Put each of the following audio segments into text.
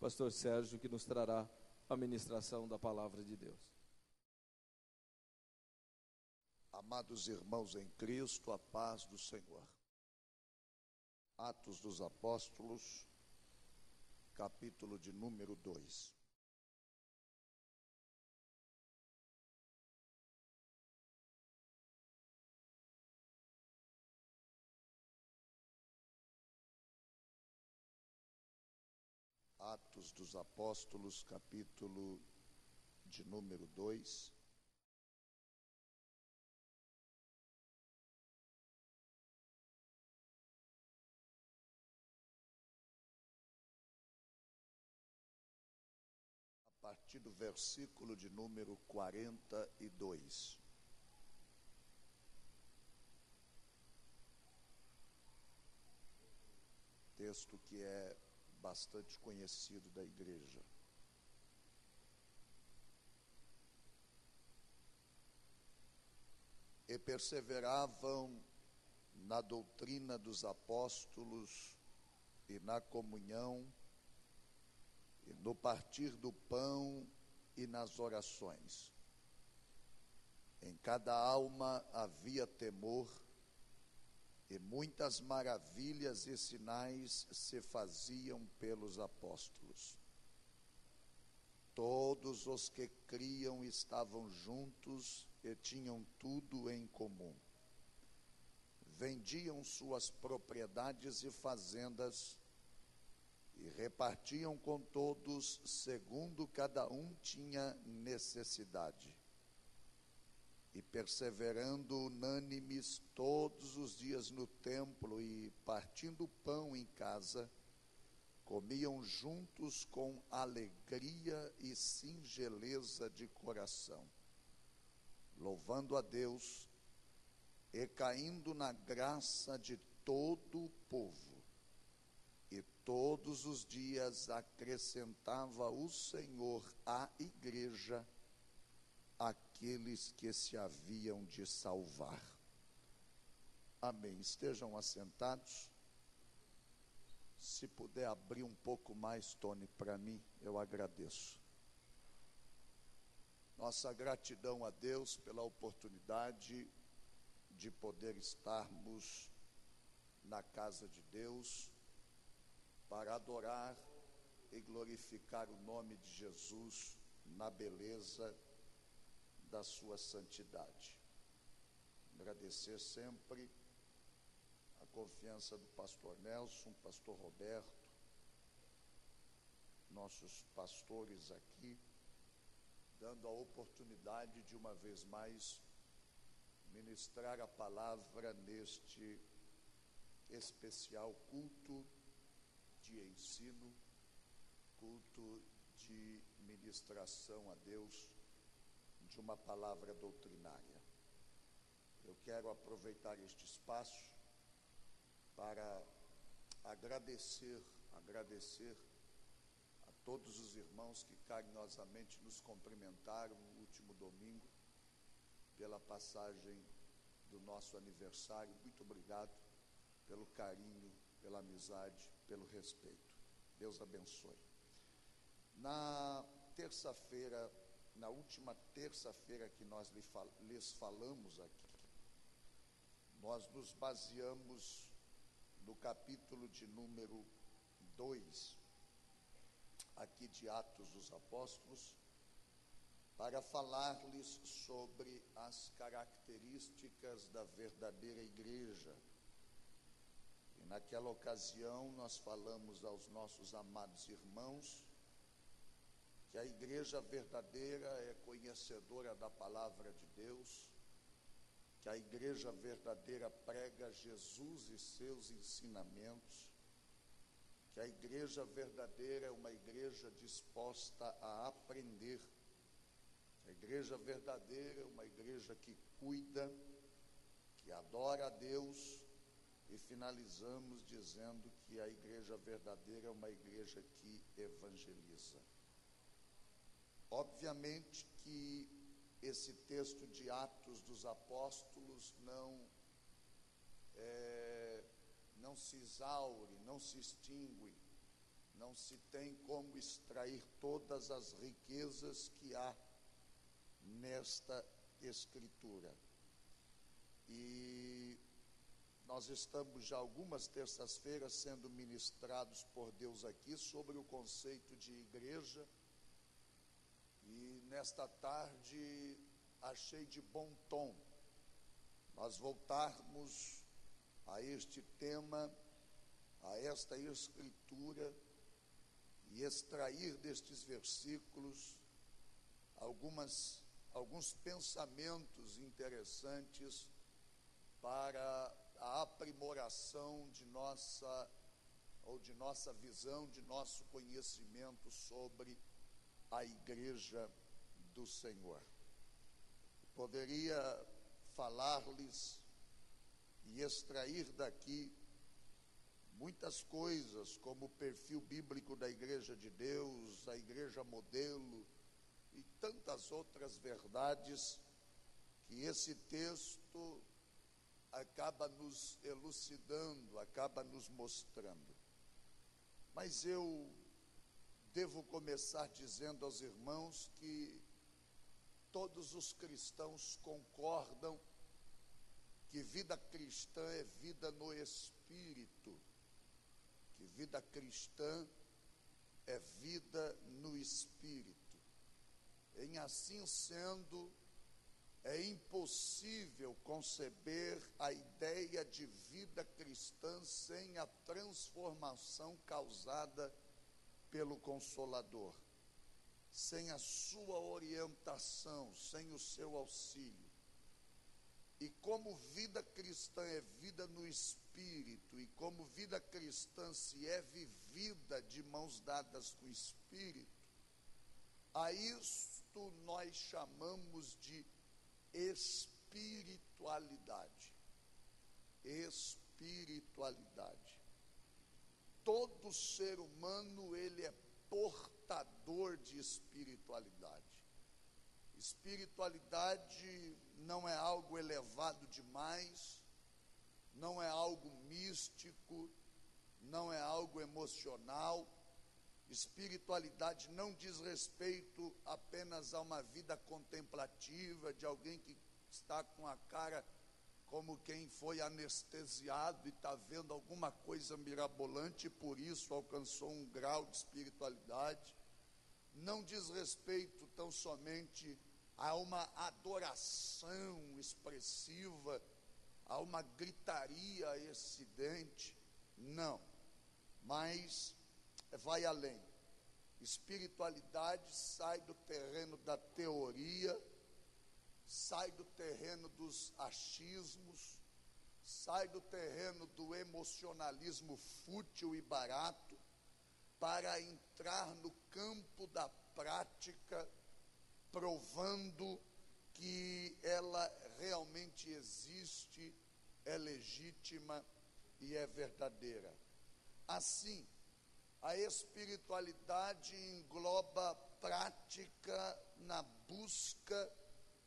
pastor Sérgio, que nos trará a ministração da palavra de Deus. Amados irmãos em Cristo, a paz do Senhor. Atos dos Apóstolos, capítulo de número 2. Atos dos Apóstolos, capítulo de número 2. A partir do versículo de número 42. Texto que é bastante conhecido da igreja. E perseveravam na doutrina dos apóstolos e na comunhão, e no partir do pão e nas orações. Em cada alma havia temor, e muitas maravilhas e sinais se faziam pelos apóstolos. Todos os que criam estavam juntos e tinham tudo em comum. Vendiam suas propriedades e fazendas e repartiam com todos segundo cada um tinha necessidade. E perseverando unânimes todos os dias no templo e partindo o pão em casa, comiam juntos com alegria e singeleza de coração, louvando a Deus e caindo na graça de todo o povo. E todos os dias acrescentava o Senhor à igreja aqueles que se haviam de salvar. Amém. Estejam assentados. Se puder abrir um pouco mais, Tony, para mim, eu agradeço. Nossa gratidão a Deus pela oportunidade de poder estarmos na casa de Deus para adorar e glorificar o nome de Jesus na beleza da sua santidade. Agradecer sempre a confiança do pastor Nelson, pastor Roberto, nossos pastores aqui, dando a oportunidade de uma vez mais ministrar a palavra neste especial culto de ensino, culto de ministração a Deus de uma palavra doutrinária. Eu quero aproveitar este espaço para agradecer a todos os irmãos que carinhosamente nos cumprimentaram no último domingo pela passagem do nosso aniversário. Muito obrigado pelo carinho, pela amizade, pelo respeito. Deus abençoe. Na última terça-feira que nós lhes falamos aqui, nós nos baseamos no capítulo de número 2, aqui de Atos dos Apóstolos, para falar-lhes sobre as características da verdadeira igreja. E naquela ocasião nós falamos aos nossos amados irmãos que a igreja verdadeira é conhecedora da palavra de Deus, que a igreja verdadeira prega Jesus e seus ensinamentos, que a igreja verdadeira é uma igreja disposta a aprender, a igreja verdadeira é uma igreja que cuida, que adora a Deus, e finalizamos dizendo que a igreja verdadeira é uma igreja que evangeliza. Obviamente que esse texto de Atos dos Apóstolos não se exaure, não se extingue não se tem como extrair todas as riquezas que há nesta Escritura. E nós estamos já algumas terças-feiras sendo ministrados por Deus aqui sobre o conceito de igreja, e nesta tarde achei de bom tom nós voltarmos a este tema, a esta Escritura, e extrair destes versículos alguns pensamentos interessantes para a aprimoração de nossa visão, de nosso conhecimento sobre a igreja do Senhor. Poderia falar-lhes e extrair daqui muitas coisas, como o perfil bíblico da igreja de Deus, a igreja modelo e tantas outras verdades que esse texto acaba nos elucidando, acaba nos mostrando. Mas eu devo começar dizendo aos irmãos que todos os cristãos concordam que vida cristã é vida no Espírito, que vida cristã é vida no Espírito. Em assim sendo, é impossível conceber a ideia de vida cristã sem a transformação causada pelo Consolador, sem a sua orientação, sem o seu auxílio. E como vida cristã é vida no Espírito, e como vida cristã se é vivida de mãos dadas com o Espírito, a isto nós chamamos de espiritualidade. Espiritualidade. Todo ser humano, ele é portador de espiritualidade. Espiritualidade não é algo elevado demais, não é algo místico, não é algo emocional. Espiritualidade não diz respeito apenas a uma vida contemplativa, de alguém que está com a cara como quem foi anestesiado e está vendo alguma coisa mirabolante e por isso alcançou um grau de espiritualidade. Não diz respeito tão somente a uma adoração expressiva, a uma gritaria excedente, não, mas vai além. Espiritualidade sai do terreno da teoria, sai do terreno dos achismos, sai do terreno do emocionalismo fútil e barato, para entrar no campo da prática, provando que ela realmente existe, é legítima e é verdadeira. Assim, a espiritualidade engloba prática na busca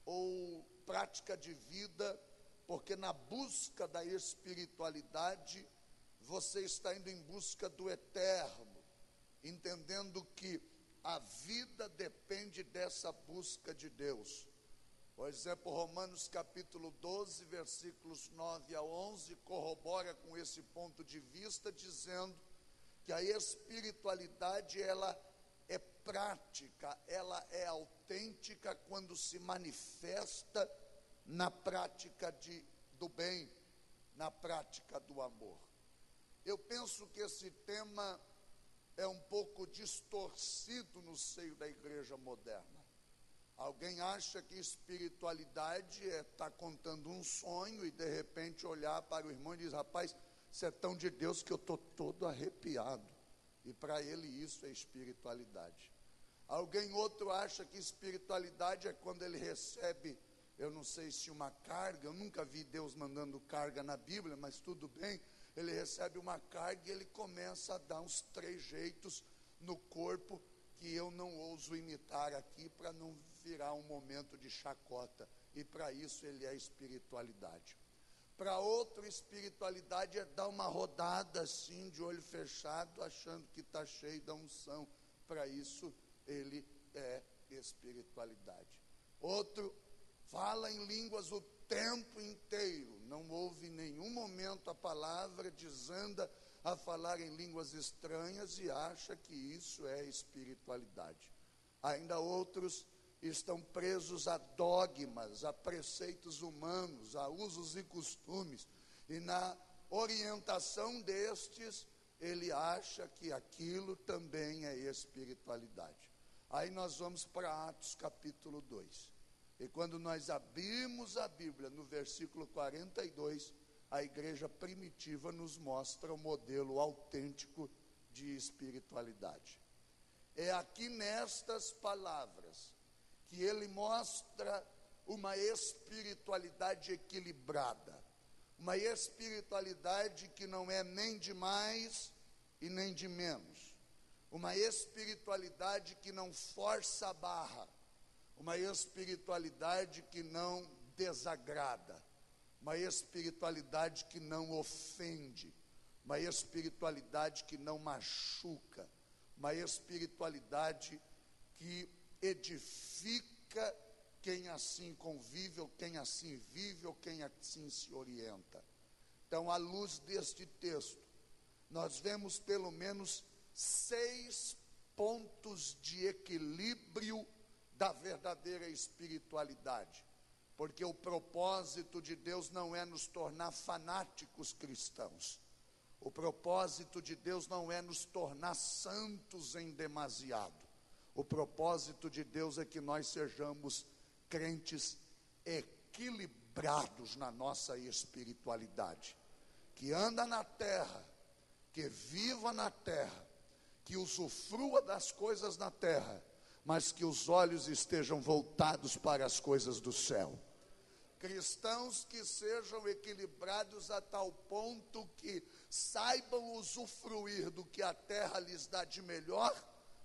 ou prática de vida, porque na busca da espiritualidade você está indo em busca do eterno, entendendo que a vida depende dessa busca de Deus. Por exemplo, Romanos capítulo 12, versículos 9 a 11, corrobora com esse ponto de vista, dizendo que a espiritualidade, ela é prática, ela é autêntica quando se manifesta na prática do bem, na prática do amor. Eu penso que esse tema é um pouco distorcido no seio da igreja moderna. Alguém acha que espiritualidade é estar contando um sonho e de repente olhar para o irmão e dizer: rapaz, você é tão de Deus que eu estou todo arrepiado. E para ele isso é espiritualidade. Alguém outro acha que espiritualidade é quando ele recebe, eu não sei se uma carga, eu nunca vi Deus mandando carga na Bíblia, mas tudo bem, ele recebe uma carga e ele começa a dar uns trejeitos no corpo que eu não ouso imitar aqui para não virar um momento de chacota. E para isso ele é espiritualidade. Para outro, espiritualidade é dar uma rodada assim, de olho fechado, achando que está cheio da unção. Para isso, ele é espiritualidade. Outro fala em línguas o tempo inteiro, não ouve em nenhum momento a palavra, desanda a falar em línguas estranhas e acha que isso é espiritualidade. Ainda outros estão presos a dogmas, a preceitos humanos, a usos e costumes, e na orientação destes, ele acha que aquilo também é espiritualidade. Aí nós vamos para Atos capítulo 2, e quando nós abrimos a Bíblia, no versículo 42, a igreja primitiva nos mostra o modelo autêntico de espiritualidade. É aqui nestas palavras que ele mostra uma espiritualidade equilibrada, uma espiritualidade que não é nem de mais e nem de menos, uma espiritualidade que não força a barra, uma espiritualidade que não desagrada, uma espiritualidade que não ofende, uma espiritualidade que não machuca, uma espiritualidade que edifica quem assim convive, ou quem assim vive, ou quem assim se orienta. Então, à luz deste texto, nós vemos pelo menos 6 pontos de equilíbrio da verdadeira espiritualidade, porque o propósito de Deus não é nos tornar fanáticos cristãos, o propósito de Deus não é nos tornar santos em demasiado. O propósito de Deus é que nós sejamos crentes equilibrados na nossa espiritualidade, que anda na terra, que viva na terra, que usufrua das coisas na terra, mas que os olhos estejam voltados para as coisas do céu. Cristãos que sejam equilibrados a tal ponto que saibam usufruir do que a terra lhes dá de melhor,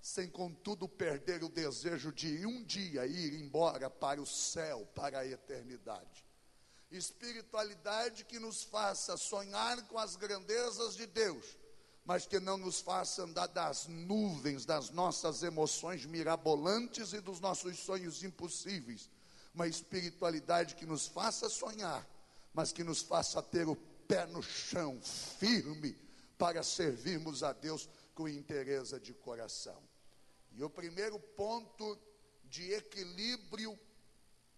sem contudo perder o desejo de um dia ir embora para o céu, para a eternidade. Espiritualidade que nos faça sonhar com as grandezas de Deus, mas que não nos faça andar das nuvens das nossas emoções mirabolantes e dos nossos sonhos impossíveis. Uma espiritualidade que nos faça sonhar, mas que nos faça ter o pé no chão, firme, para servirmos a Deus com inteireza de coração. E o primeiro ponto de equilíbrio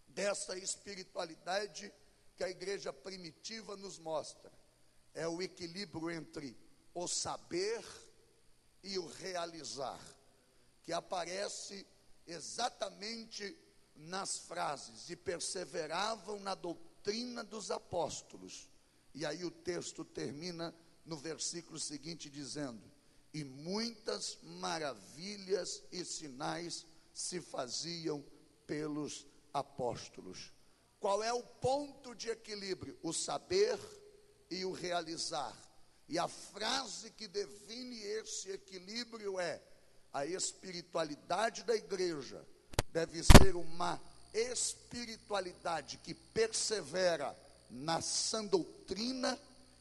dessa espiritualidade que a igreja primitiva nos mostra é o equilíbrio entre o saber e o realizar, que aparece exatamente nas frases: e perseveravam na doutrina dos apóstolos. E aí o texto termina no versículo seguinte dizendo: e muitas maravilhas e sinais se faziam pelos apóstolos. Qual é o ponto de equilíbrio? O saber e o realizar. E a frase que define esse equilíbrio é: a espiritualidade da igreja deve ser uma espiritualidade que persevera na sã doutrina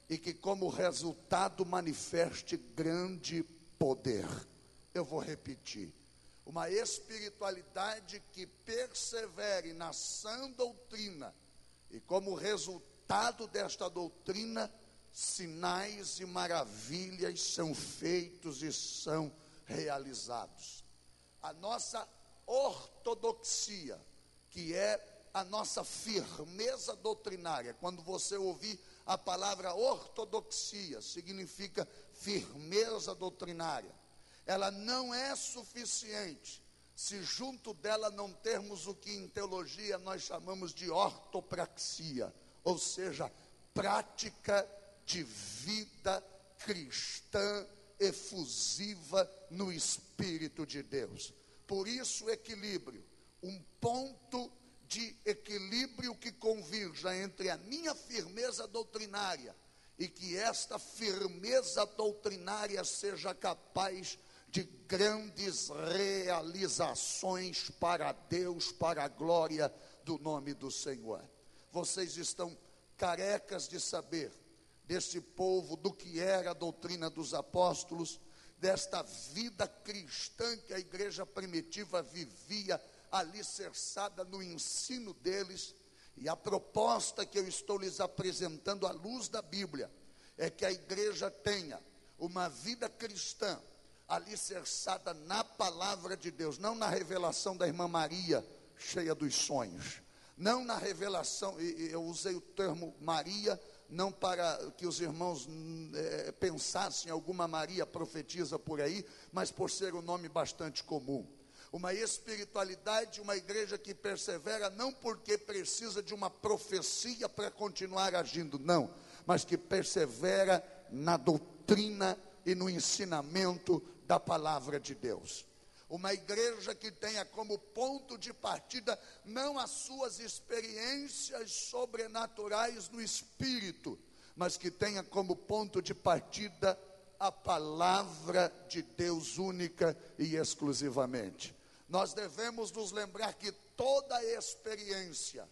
e que, como resultado, manifeste grande poder. Eu vou repetir: uma espiritualidade que persevere na sã doutrina e, como resultado desta doutrina, sinais e maravilhas são feitos e são realizados. A nossa ortodoxia, que é a nossa firmeza doutrinária, quando você ouvir a palavra ortodoxia, significa firmeza doutrinária. Ela não é suficiente se junto dela não termos o que em teologia nós chamamos de ortopraxia, ou seja, prática de vida cristã efusiva no Espírito de Deus. Por isso, equilíbrio, um ponto de equilíbrio que convirja entre a minha firmeza doutrinária e que esta firmeza doutrinária seja capaz de grandes realizações para Deus, para a glória do nome do Senhor. Vocês estão carecas de saber desse povo do que era a doutrina dos apóstolos, desta vida cristã que a igreja primitiva vivia alicerçada no ensino deles. E a proposta que eu estou lhes apresentando à luz da Bíblia é que a igreja tenha uma vida cristã alicerçada na palavra de Deus, não na revelação da irmã Maria, cheia dos sonhos, não na revelação, e eu usei o termo Maria, não para que os irmãos pensassem alguma Maria profetiza por aí, mas por ser um nome bastante comum. Uma espiritualidade, uma igreja que persevera, não porque precisa de uma profecia para continuar agindo, não, mas que persevera na doutrina e no ensinamento da palavra de Deus. Uma igreja que tenha como ponto de partida não as suas experiências sobrenaturais no espírito, mas que tenha como ponto de partida a palavra de Deus única e exclusivamente. Nós devemos nos lembrar que toda experiência,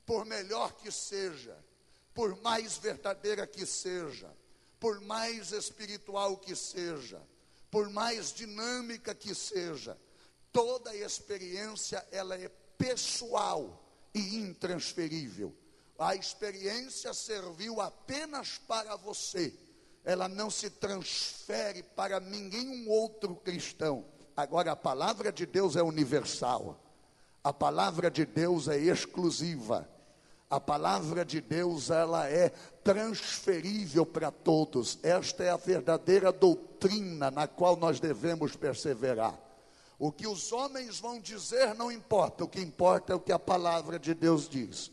por melhor que seja, por mais verdadeira que seja, por mais espiritual que seja, por mais dinâmica que seja, toda experiência ela é pessoal e intransferível. A experiência serviu apenas para você, ela não se transfere para nenhum outro cristão. Agora, a palavra de Deus é universal, a palavra de Deus é exclusiva, a palavra de Deus ela é transferível para todos. Esta é a verdadeira doutrina na qual nós devemos perseverar. O que os homens vão dizer não importa, o que importa é o que a palavra de Deus diz.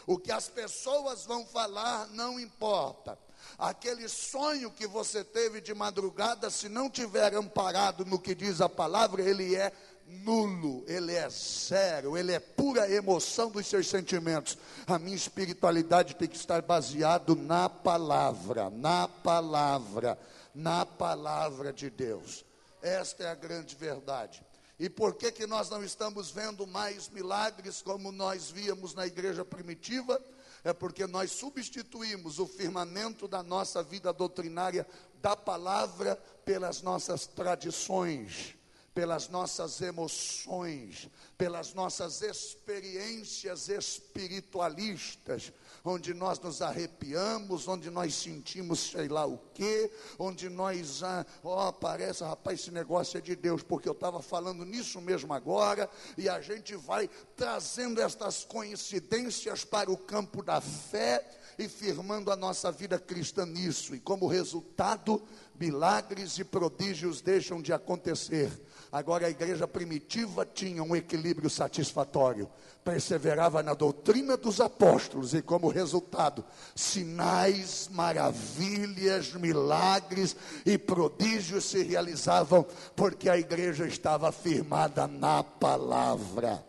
O que as pessoas vão falar não importa. Aquele sonho que você teve de madrugada, se não tiver amparado no que diz a palavra, ele é nulo, ele é zero, ele é pura emoção dos seus sentimentos. A minha espiritualidade tem que estar baseado na palavra de Deus. Esta é a grande verdade. E por que nós não estamos vendo mais milagres como nós víamos na igreja primitiva? É porque nós substituímos o firmamento da nossa vida doutrinária da palavra pelas nossas tradições, pelas nossas emoções, pelas nossas experiências espiritualistas, onde nós nos arrepiamos, onde nós sentimos sei lá o quê, onde nós, parece, rapaz, esse negócio é de Deus, porque eu estava falando nisso mesmo agora, e a gente vai trazendo estas coincidências para o campo da fé, e firmando a nossa vida cristã nisso, e como resultado, milagres e prodígios deixam de acontecer. Agora a igreja primitiva tinha um equilíbrio satisfatório, perseverava na doutrina dos apóstolos, e como resultado, sinais, maravilhas, milagres e prodígios se realizavam, porque a igreja estava firmada na palavra,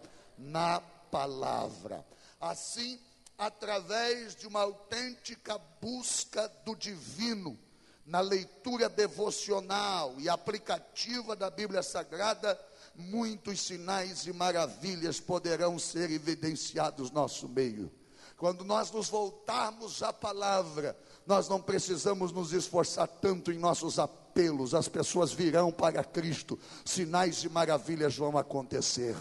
assim, através de uma autêntica busca do divino, na leitura devocional e aplicativa da Bíblia Sagrada, muitos sinais e maravilhas poderão ser evidenciados no nosso meio. Quando nós nos voltarmos à palavra, nós não precisamos nos esforçar tanto em nossos apelos, as pessoas virão para Cristo, sinais e maravilhas vão acontecer.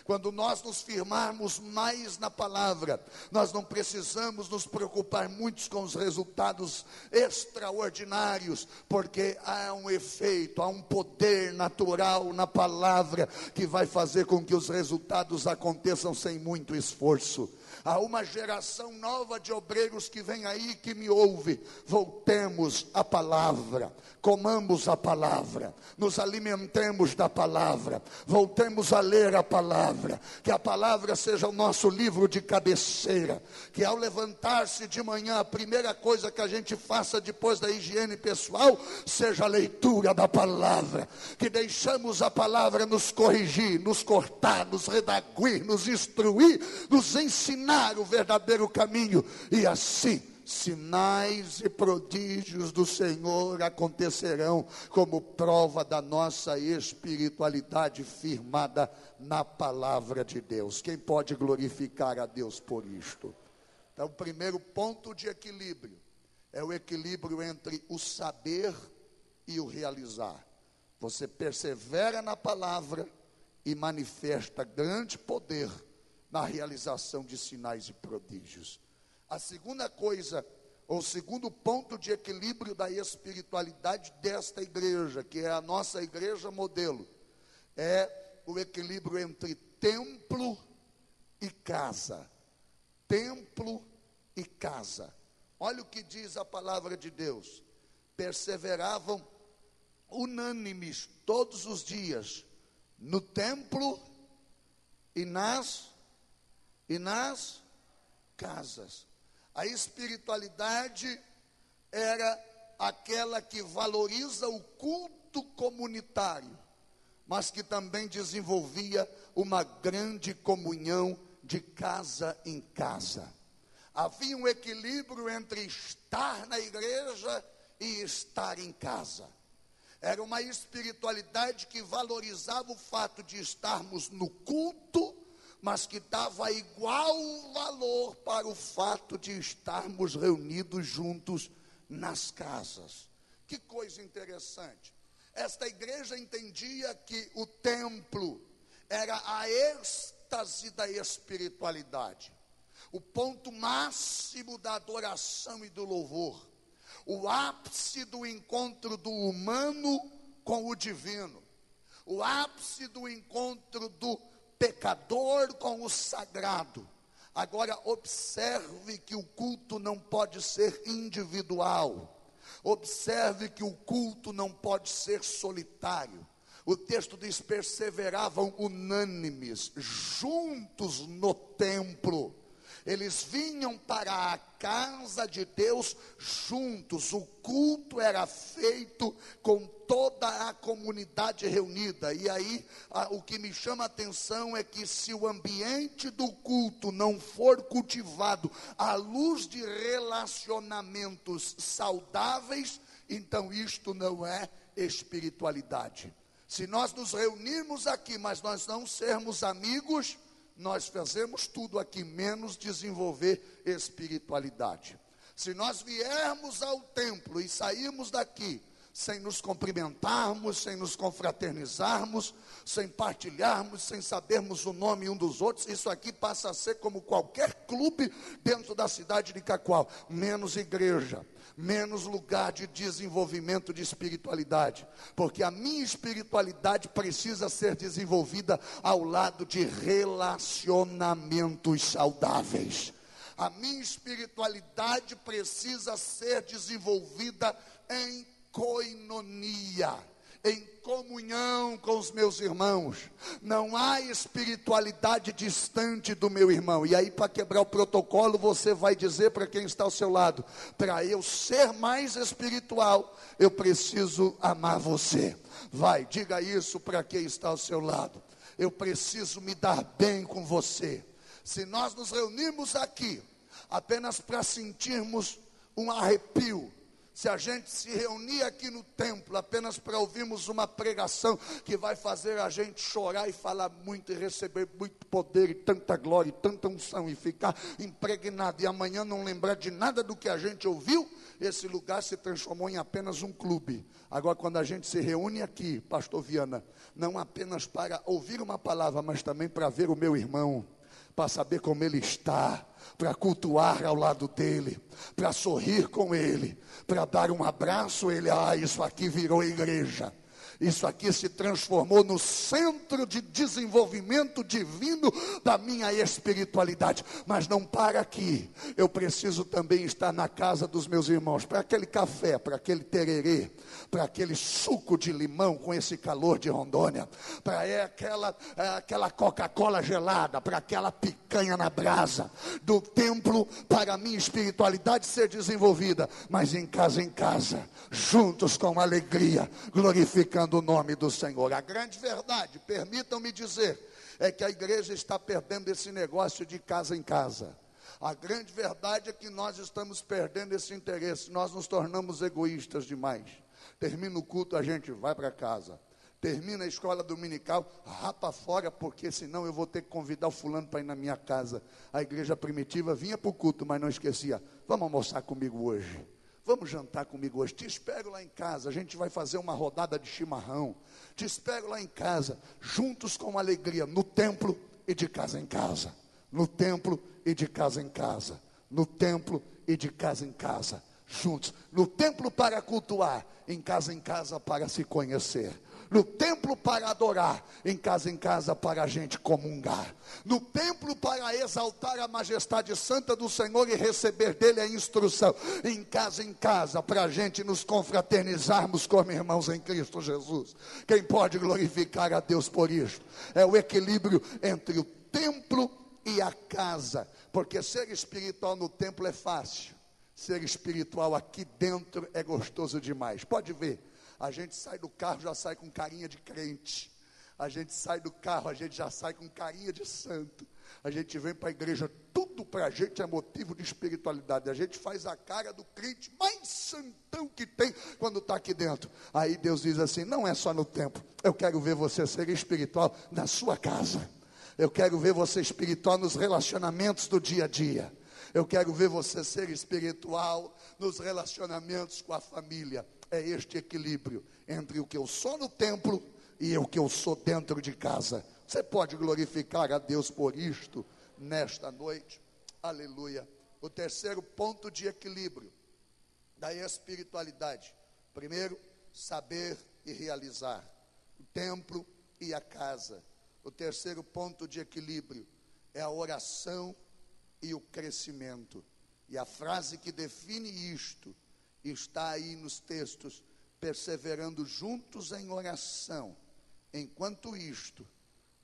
Quando nós nos firmarmos mais na palavra, nós não precisamos nos preocupar muito com os resultados extraordinários, porque há um efeito, há um poder natural na palavra que vai fazer com que os resultados aconteçam sem muito esforço. Há uma geração nova de obreiros que vem aí, que me ouve. Voltemos à palavra, comamos a palavra, nos alimentemos da palavra, voltemos a ler a palavra, que a palavra seja o nosso livro de cabeceira, que ao levantar-se de manhã, a primeira coisa que a gente faça depois da higiene pessoal, seja a leitura da palavra, que deixamos a palavra nos corrigir, nos cortar, nos redaguir, nos instruir, nos ensinar o verdadeiro caminho, e assim sinais e prodígios do Senhor acontecerão como prova da nossa espiritualidade firmada na palavra de Deus. Quem pode glorificar a Deus por isto? Então, o primeiro ponto de equilíbrio é o equilíbrio entre o saber e o realizar. Você persevera na palavra e manifesta grande poder na realização de sinais e prodígios. A segunda coisa, ou segundo ponto de equilíbrio da espiritualidade desta igreja, que é a nossa igreja modelo, é o equilíbrio entre templo e casa. Templo e casa. Olha o que diz a palavra de Deus. Perseveravam unânimes todos os dias no templo e nas casas. A espiritualidade era aquela que valoriza o culto comunitário, mas que também desenvolvia uma grande comunhão de casa em casa. Havia um equilíbrio entre estar na igreja e estar em casa. Era uma espiritualidade que valorizava o fato de estarmos no culto, mas que dava igual valor para o fato de estarmos reunidos juntos nas casas. Que coisa interessante. Esta igreja entendia que o templo era a êxtase da espiritualidade, o ponto máximo da adoração e do louvor, o ápice do encontro do humano com o divino, o ápice do encontro do pecador com o sagrado. Agora observe que o culto não pode ser individual. Observe que o culto não pode ser solitário. O texto diz: perseveravam unânimes, juntos no templo. Eles vinham para a casa de Deus juntos. O culto era feito com toda a comunidade reunida. E aí, o que me chama a atenção é que se o ambiente do culto não for cultivado à luz de relacionamentos saudáveis, então isto não é espiritualidade. Se nós nos reunirmos aqui, mas nós não sermos amigos, nós fazemos tudo aqui, menos desenvolver espiritualidade. Se nós viermos ao templo e sairmos daqui sem nos cumprimentarmos, sem nos confraternizarmos, sem partilharmos, sem sabermos o nome um dos outros, isso aqui passa a ser como qualquer clube dentro da cidade de Cacoal, menos igreja, menos lugar de desenvolvimento de espiritualidade, porque a minha espiritualidade precisa ser desenvolvida ao lado de relacionamentos saudáveis. A minha espiritualidade precisa ser desenvolvida em coinonia, em comunhão com os meus irmãos. Não há espiritualidade distante do meu irmão. E aí, para quebrar o protocolo, você vai dizer para quem está ao seu lado: para eu ser mais espiritual, eu preciso amar você. Vai, diga isso para quem está ao seu lado: eu preciso me dar bem com você. Se nós nos reunirmos aqui apenas para sentirmos um arrepio, se a gente se reunir aqui no templo apenas para ouvirmos uma pregação que vai fazer a gente chorar e falar muito e receber muito poder e tanta glória e tanta unção e ficar impregnado e amanhã não lembrar de nada do que a gente ouviu, esse lugar se transformou em apenas um clube. Agora, quando a gente se reúne aqui, pastor Viana, não apenas para ouvir uma palavra, mas também para ver o meu irmão, para saber como ele está, para cultuar ao lado dele, para sorrir com ele, para dar um abraço a ele. Isso aqui virou igreja. Isso aqui se transformou no centro de desenvolvimento divino da minha espiritualidade. Mas não para aqui. Eu preciso também estar na casa dos meus irmãos, para aquele café, para aquele tererê, para aquele suco de limão com esse calor de Rondônia, para aquela Coca-Cola gelada, para aquela picanha na brasa. Do templo para a minha espiritualidade ser desenvolvida, mas em casa, juntos com alegria, glorificando o nome do Senhor. A grande verdade, permitam-me dizer, é que a igreja está perdendo esse negócio de casa em casa. A grande verdade é que nós estamos perdendo esse interesse. Nós nos tornamos egoístas demais. Termina o culto, a gente vai para casa. Termina a escola dominical, rapa fora, porque senão eu vou ter que convidar o fulano para ir na minha casa. A igreja primitiva vinha para o culto, mas não esquecia. Vamos almoçar comigo hoje. Vamos jantar comigo hoje. Te espero lá em casa. A gente vai fazer uma rodada de chimarrão. Te espero lá em casa, juntos com alegria, no templo e de casa em casa. No templo e de casa em casa. No templo e de casa em casa. Juntos. No templo para cultuar, em casa para se conhecer. No templo para adorar, em casa para a gente comungar. No templo para exaltar a majestade santa do Senhor e receber dele a instrução. Em casa para a gente nos confraternizarmos como irmãos em Cristo Jesus. Quem pode glorificar a Deus por isto? É o equilíbrio entre o templo e a casa. Porque ser espiritual no templo é fácil. Ser espiritual aqui dentro é gostoso demais. Pode ver. A gente sai do carro, já sai com carinha de crente. A gente sai do carro, a gente já sai com carinha de santo. A gente vem para a igreja, tudo para a gente é motivo de espiritualidade. A gente faz a cara do crente mais santão que tem quando está aqui dentro. Aí Deus diz assim, não é só no templo. Eu quero ver você ser espiritual na sua casa. Eu quero ver você espiritual nos relacionamentos do dia a dia. Eu quero ver você ser espiritual nos relacionamentos com a família. É este equilíbrio entre o que eu sou no templo e o que eu sou dentro de casa. Você pode glorificar a Deus por isto nesta noite? Aleluia. O terceiro ponto de equilíbrio da espiritualidade. Primeiro, saber e realizar. O templo e a casa. O terceiro ponto de equilíbrio é a oração e o crescimento. E a frase que define isto está aí nos textos: perseverando juntos em oração, enquanto isto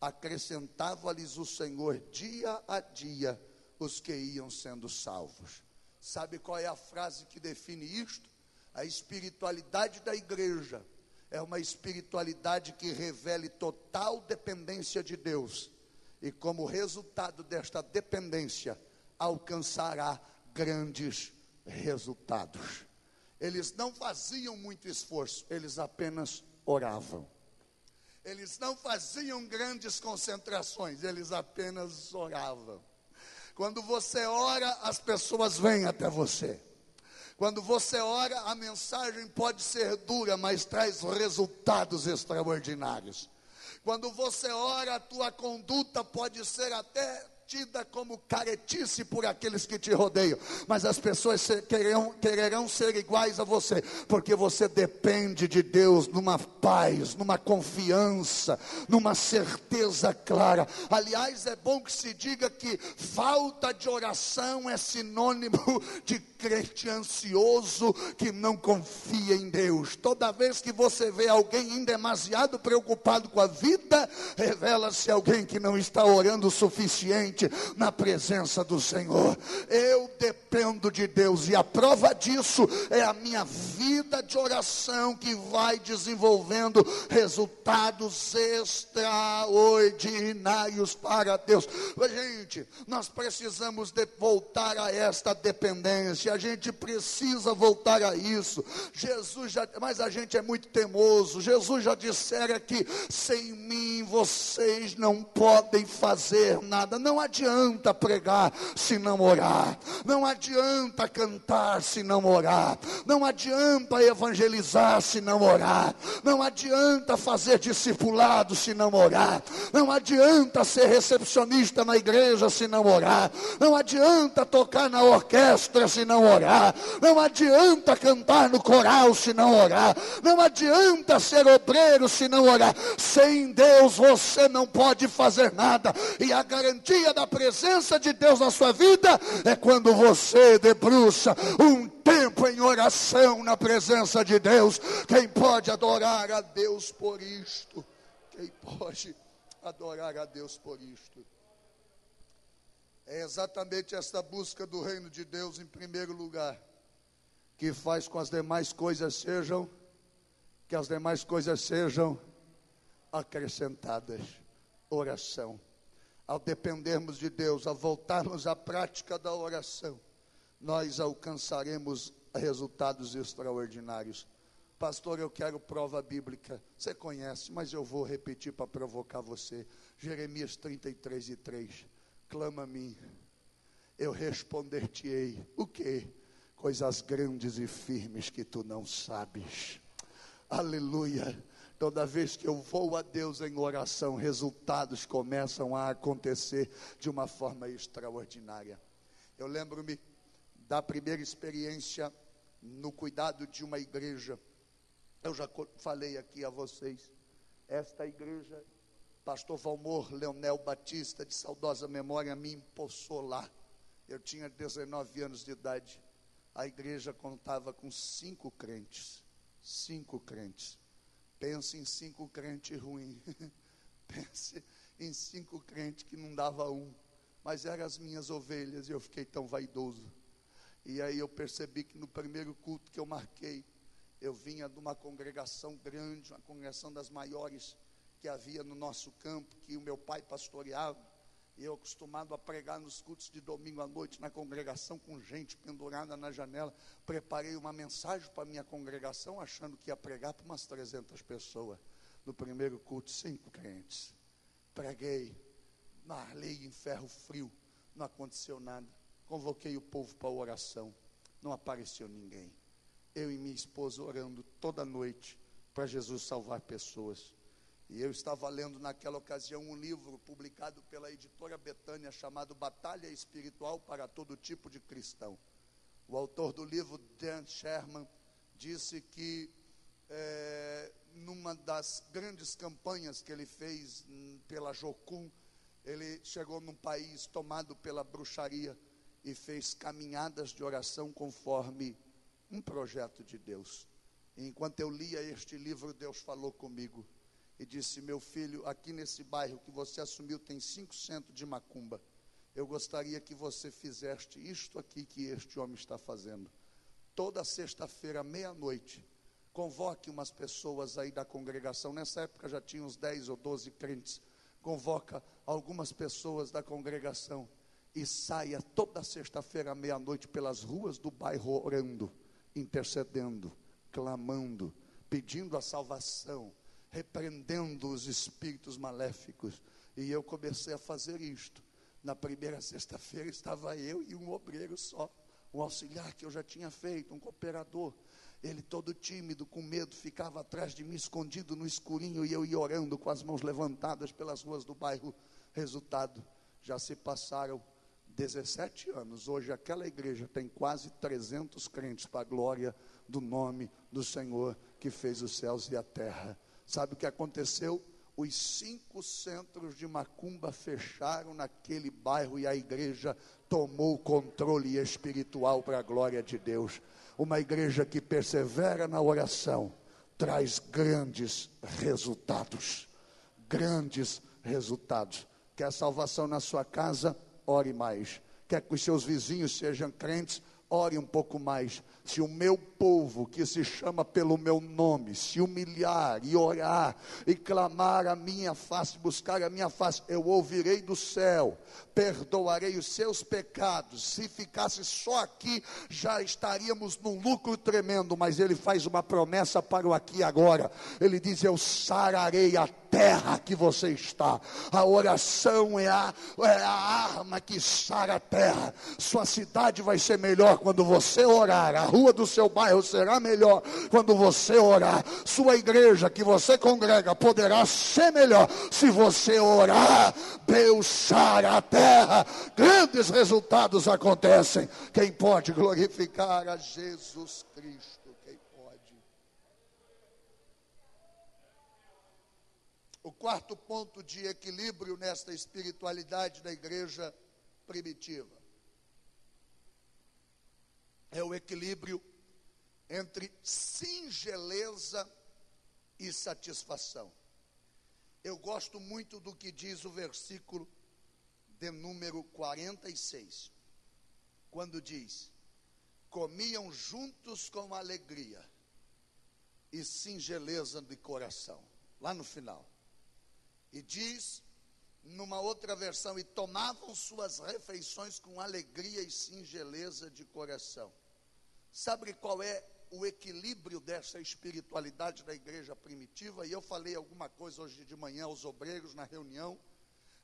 acrescentava-lhes o Senhor dia a dia os que iam sendo salvos. Sabe qual é a frase que define isto? A espiritualidade da igreja é uma espiritualidade que revele total dependência de Deus, e como resultado desta dependência alcançará grandes resultados. Eles não faziam muito esforço, eles apenas oravam. Eles não faziam grandes concentrações, eles apenas oravam. Quando você ora, as pessoas vêm até você. Quando você ora, a mensagem pode ser dura, mas traz resultados extraordinários. Quando você ora, a tua conduta pode ser até tida como caretice por aqueles que te rodeiam, mas as pessoas quererão ser iguais a você, porque você depende de Deus numa paz, numa confiança, numa certeza clara. Aliás, é bom que se diga que falta de oração é sinônimo de crente ansioso que não confia em Deus. Toda vez que você vê alguém demasiado preocupado com a vida, revela-se alguém que não está orando o suficiente na presença do Senhor. Eu dependo de Deus, e a prova disso é a minha vida de oração, que vai desenvolvendo resultados extraordinários para Deus. Gente, nós precisamos voltar a esta dependência. A gente precisa voltar a isso. Mas a gente é muito teimoso. Jesus já dissera que sem mim vocês não podem fazer nada. Não adianta pregar se não orar. Não adianta cantar se não orar. Não adianta evangelizar se não orar. Não adianta fazer discipulado se não orar. Não adianta ser recepcionista na igreja se não orar. Não adianta tocar na orquestra se não orar. Não adianta cantar no coral se não orar. Não adianta ser obreiro se não orar. Sem Deus você não pode fazer nada. E a garantia da presença de Deus na sua vida é quando você debruça um tempo em oração na presença de Deus. Quem pode adorar a Deus por isto? Quem pode adorar a Deus por isto? É exatamente esta busca do reino de Deus em primeiro lugar que faz com as demais coisas sejam, que as demais coisas sejam acrescentadas. Oração. Ao dependermos de Deus, ao voltarmos à prática da oração, nós alcançaremos resultados extraordinários. pastor, eu quero prova bíblica. Você conhece, mas eu vou repetir para provocar você. Jeremias 33:3. Clama a mim, eu responder-te-ei. O quê? Coisas grandes e firmes que tu não sabes. Aleluia. Toda vez que eu vou a Deus em oração, resultados começam a acontecer de uma forma extraordinária. Eu lembro-me da primeira experiência no cuidado de uma igreja. Eu já falei aqui a vocês. Esta igreja, pastor Valmor Leonel Batista, de saudosa memória, me empossou lá. Eu tinha 19 anos de idade. A igreja contava com 5 crentes. 5 crentes. Pense em 5 crentes ruins. Pense em 5 crentes que não dava um. Mas eram as minhas ovelhas e eu fiquei tão vaidoso. E aí eu percebi que no primeiro culto que eu marquei, eu vinha de uma congregação grande, uma congregação das maiores que havia no nosso campo, que o meu pai pastoreava. E eu acostumado a pregar nos cultos de domingo à noite, na congregação, com gente pendurada na janela. Preparei uma mensagem para a minha congregação, achando que ia pregar para umas 300 pessoas. No primeiro culto, 5 crentes. Preguei, marlei em ferro frio, não aconteceu nada. Convoquei o povo para a oração, não apareceu ninguém. Eu e minha esposa orando toda noite para Jesus salvar pessoas. E eu estava lendo naquela ocasião um livro publicado pela editora Betânia chamado Batalha Espiritual para Todo Tipo de Cristão. O autor do livro, Dan Sherman, disse que numa das grandes campanhas que ele fez pela Jocum, ele chegou num país tomado pela bruxaria e fez caminhadas de oração conforme um projeto de Deus. E enquanto eu lia este livro, Deus falou comigo e disse: meu filho, aqui nesse bairro que você assumiu tem 5 centros de macumba. Eu gostaria que você fizesse isto aqui que este homem está fazendo. Toda sexta-feira, meia-noite, convoque umas pessoas aí da congregação. Nessa época já tinha uns 10 ou 12 crentes. Convoca algumas pessoas da congregação e saia toda sexta-feira, meia-noite, pelas ruas do bairro orando, intercedendo, clamando, pedindo a salvação, repreendendo os espíritos maléficos. E eu comecei a fazer isto. Na primeira sexta-feira estava eu e um obreiro só, um auxiliar que eu já tinha feito, um cooperador. Ele todo tímido, com medo, ficava atrás de mim, escondido no escurinho, e eu ia orando com as mãos levantadas pelas ruas do bairro. Resultado, já se passaram 17 anos. Hoje aquela igreja tem quase 300 crentes para a glória do nome do Senhor que fez os céus e a terra. Sabe o que aconteceu? Os 5 centros de macumba fecharam naquele bairro e a igreja tomou o controle espiritual para a glória de Deus. Uma igreja que persevera na oração traz grandes resultados. Grandes resultados. Quer salvação na sua casa? Ore mais. Quer que os seus vizinhos sejam crentes? Ore um pouco mais. Se o meu povo, que se chama pelo meu nome, se humilhar e orar e clamar a minha face, buscar a minha face, eu ouvirei do céu, perdoarei os seus pecados. Se ficasse só aqui, já estaríamos num lucro tremendo. Mas ele faz uma promessa para o aqui e agora. Ele diz: eu sararei a terra que você está. A oração é a arma que sara a terra. Sua cidade vai ser melhor quando você orar. A rua do seu bairro será melhor quando você orar. Sua igreja que você congrega poderá ser melhor se você orar. Deus sara a terra. Grandes resultados acontecem. Quem pode glorificar a Jesus Cristo? Quem pode? O quarto ponto de equilíbrio nesta espiritualidade da igreja primitiva é o equilíbrio entre singeleza e satisfação. Eu gosto muito do que diz o versículo de número 46, quando diz: comiam juntos com alegria e singeleza de coração, lá no final. E diz, numa outra versão, e tomavam suas refeições com alegria e singeleza de coração. Sabe qual é o equilíbrio dessa espiritualidade da igreja primitiva? E eu falei alguma coisa hoje de manhã aos obreiros na reunião.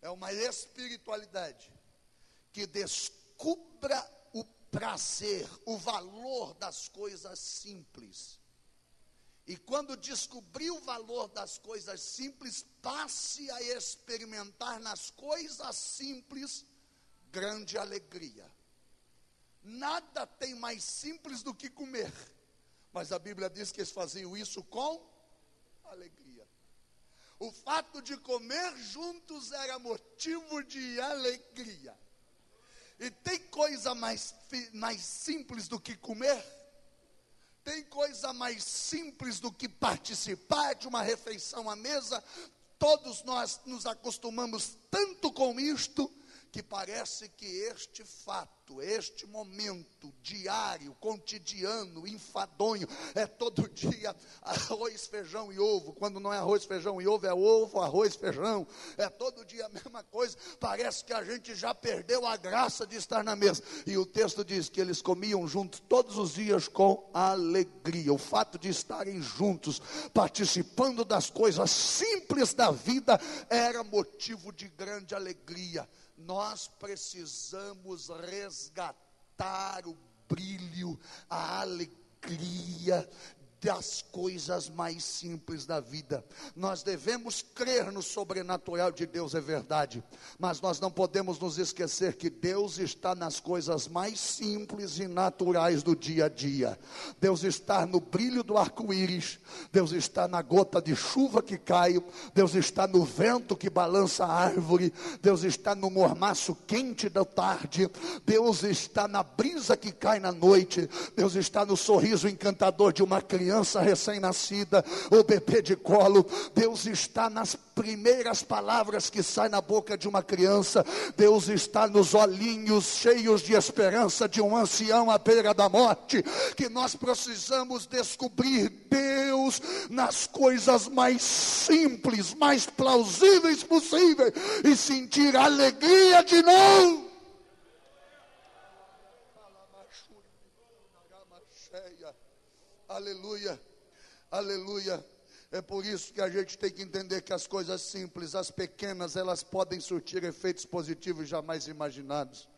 É uma espiritualidade que descubra o prazer, o valor das coisas simples. E quando descobrir o valor das coisas simples, passe a experimentar nas coisas simples grande alegria. Nada tem mais simples do que comer. Mas a Bíblia diz que eles faziam isso com alegria. O fato de comer juntos era motivo de alegria. E tem coisa mais simples do que comer? Tem coisa mais simples do que participar de uma refeição à mesa? Todos nós nos acostumamos tanto com isto, que parece que este fato, este momento diário, cotidiano, enfadonho, é todo dia arroz, feijão e ovo. Quando não é arroz, feijão e ovo, é ovo, arroz, feijão. É todo dia a mesma coisa. Parece que a gente já perdeu a graça de estar na mesa. E o texto diz que eles comiam juntos todos os dias com alegria. O fato de estarem juntos, participando das coisas simples da vida, era motivo de grande alegria. Nós precisamos resgatar o brilho, a alegria das coisas mais simples da vida. Nós devemos crer no sobrenatural de Deus, é verdade, mas nós não podemos nos esquecer que Deus está nas coisas mais simples e naturais do dia a dia. Deus está no brilho do arco-íris, Deus está na gota de chuva que cai, Deus está no vento que balança a árvore, Deus está no mormaço quente da tarde, Deus está na brisa que cai na noite, Deus está no sorriso encantador de uma criança recém-nascida, o bebê de colo. Deus está nas primeiras palavras que saem na boca de uma criança. Deus está nos olhinhos cheios de esperança de um ancião à beira da morte. Que nós precisamos descobrir Deus nas coisas mais simples, mais plausíveis possíveis, e sentir alegria de novo. Aleluia, aleluia. É por isso que a gente tem que entender que as coisas simples, as pequenas, elas podem surtir efeitos positivos jamais imaginados.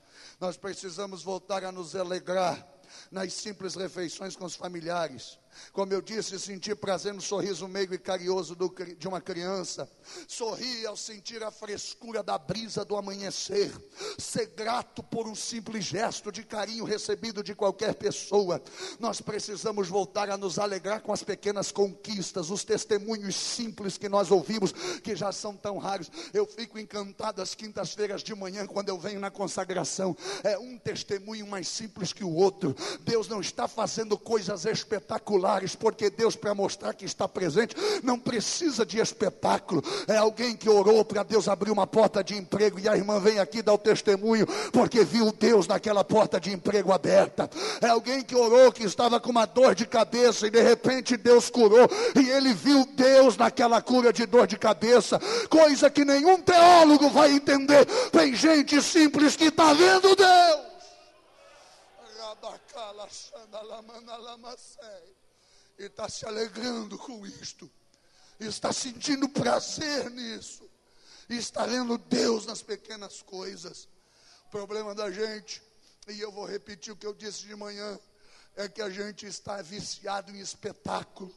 Nós precisamos voltar a nos alegrar nas simples refeições com os familiares. Como eu disse, sentir prazer no sorriso meigo e carinhoso de uma criança. Sorrir ao sentir a frescura da brisa do amanhecer. Ser grato por um simples gesto de carinho recebido de qualquer pessoa. Nós precisamos voltar a nos alegrar com as pequenas conquistas, os testemunhos simples que nós ouvimos, que já são tão raros. Eu fico encantado às quintas-feiras de manhã, quando eu venho na consagração. É um testemunho mais simples que o outro. Deus não está fazendo coisas espetaculares, porque Deus, para mostrar que está presente, não precisa de espetáculo. É alguém que orou para Deus abrir uma porta de emprego, e a irmã vem aqui dar o testemunho porque viu Deus naquela porta de emprego aberta. É alguém que orou que estava com uma dor de cabeça, e de repente Deus curou, e ele viu Deus naquela cura de dor de cabeça, coisa que nenhum teólogo vai entender. Tem gente simples que está vendo Deus. E está se alegrando com isto, está sentindo prazer nisso, e está vendo Deus nas pequenas coisas. O problema da gente, e eu vou repetir o que eu disse de manhã, é que a gente está viciado em espetáculo,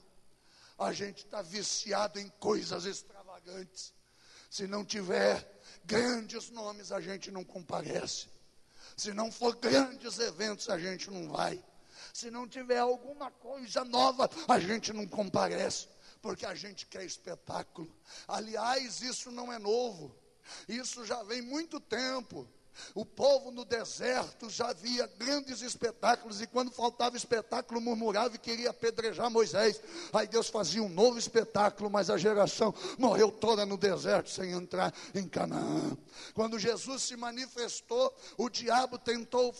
a gente está viciado em coisas extravagantes. Se não tiver grandes nomes, a gente não comparece. Se não for grandes eventos, a gente não vai. Se não tiver alguma coisa nova, a gente não comparece, porque a gente quer espetáculo. Aliás, isso não é novo, isso já vem muito tempo. O povo no deserto já via grandes espetáculos, e quando faltava espetáculo murmurava e queria apedrejar Moisés. Aí Deus fazia um novo espetáculo, mas a geração morreu toda no deserto sem entrar em Canaã. Quando Jesus se manifestou, o diabo tentou